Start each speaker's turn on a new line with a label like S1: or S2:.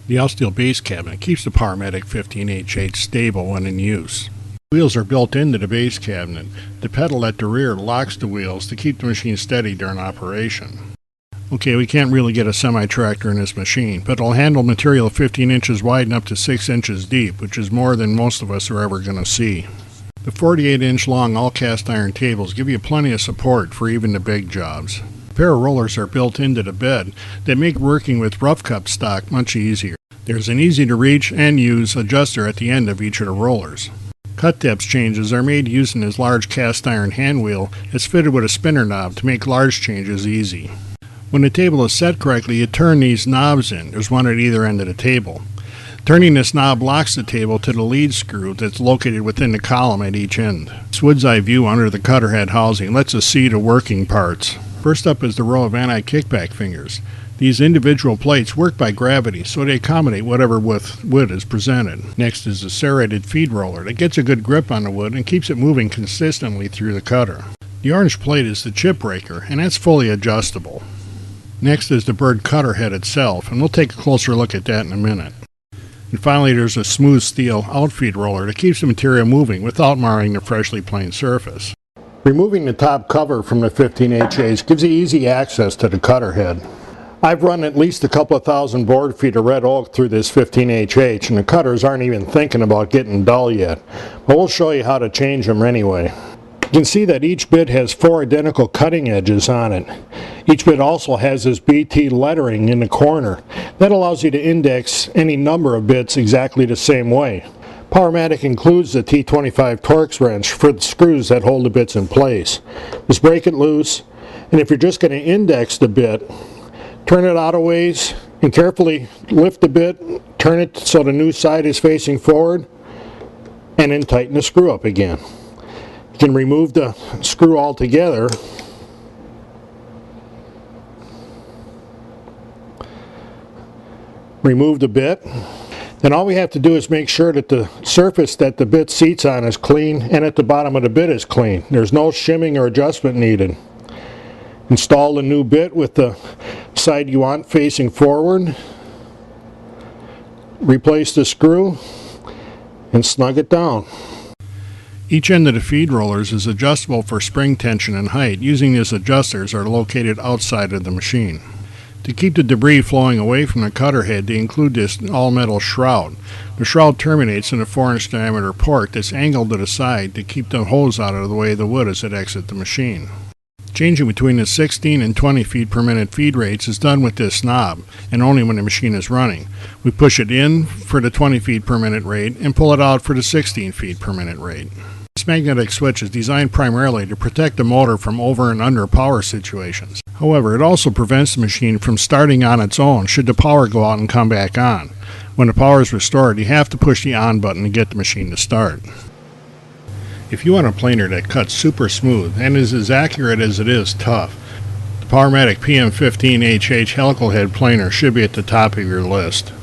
S1: The all-steel base cabinet keeps the Powermatic 15HH stable when in use. Wheels are built into the base cabinet. The pedal at the rear locks the wheels to keep the machine steady during operation. Okay, we can't really get a semi-tractor in this machine, but it'll handle material 15 inches wide and up to 6 inches deep, which is more than most of us are ever going to see. The 48-inch long all-cast iron tables give you plenty of support for even the big jobs. A pair of rollers are built into the bed that make working with rough cut stock much easier. There's an easy-to-reach and use adjuster at the end of each of the rollers. Cut depth changes are made using this large cast iron hand wheel that's fitted with a spinner knob to make large changes easy. When the table is set correctly, you turn these knobs in. There's one at either end of the table. Turning this knob locks the table to the lead screw that's located within the column at each end. This wood's eye view under the cutter head housing lets us see the working parts. First up is the row of anti-kickback fingers. These individual plates work by gravity, so they accommodate whatever wood is presented. Next is the serrated feed roller that gets a good grip on the wood and keeps it moving consistently through the cutter. The orange plate is the chip raker, and that's fully adjustable. Next is the Byrd cutter head itself, and we'll take a closer look at that in a minute. And finally, there's a smooth steel outfeed roller that keeps the material moving without marring the freshly planed surface. Removing the top cover from the 15HH gives you easy access to the cutter head. I've run at least a couple of thousand board feet of red oak through this 15HH, and the cutters aren't even thinking about getting dull yet, but we'll show you how to change them anyway. You can see that each bit has 4 identical cutting edges on it. Each bit also has this BT lettering in the corner. That allows you to index any number of bits exactly the same way. Powermatic includes the T25 Torx wrench for the screws that hold the bits in place. Just break it loose, and if you're just going to index the bit, turn it out a ways and carefully lift the bit, turn it so the new side is facing forward, and then tighten the screw up again. You can remove the screw altogether. Remove the bit. Then all we have to do is make sure that the surface that the bit seats on is clean and at the bottom of the bit is clean. There's no shimming or adjustment needed. Install the new bit with the side you want facing forward. Replace the screw and snug it down. Each end of the feed rollers is adjustable for spring tension and height. Using these adjusters are located outside of the machine. To keep the debris flowing away from the cutter head, they include this all-metal shroud. The shroud terminates in a 4-inch diameter port that's angled to the side to keep the hose out of the way of the wood as it exits the machine. Changing between the 16 and 20 feet per minute feed rates is done with this knob, and only when the machine is running. We push it in for the 20 feet per minute rate and pull it out for the 16 feet per minute rate. This magnetic switch is designed primarily to protect the motor from over and under power situations. However, it also prevents the machine from starting on its own should the power go out and come back on. When the power is restored, you have to push the on button to get the machine to start. If you want a planer that cuts super smooth and is as accurate as it is tough, the Powermatic PM15HH helical head planer should be at the top of your list.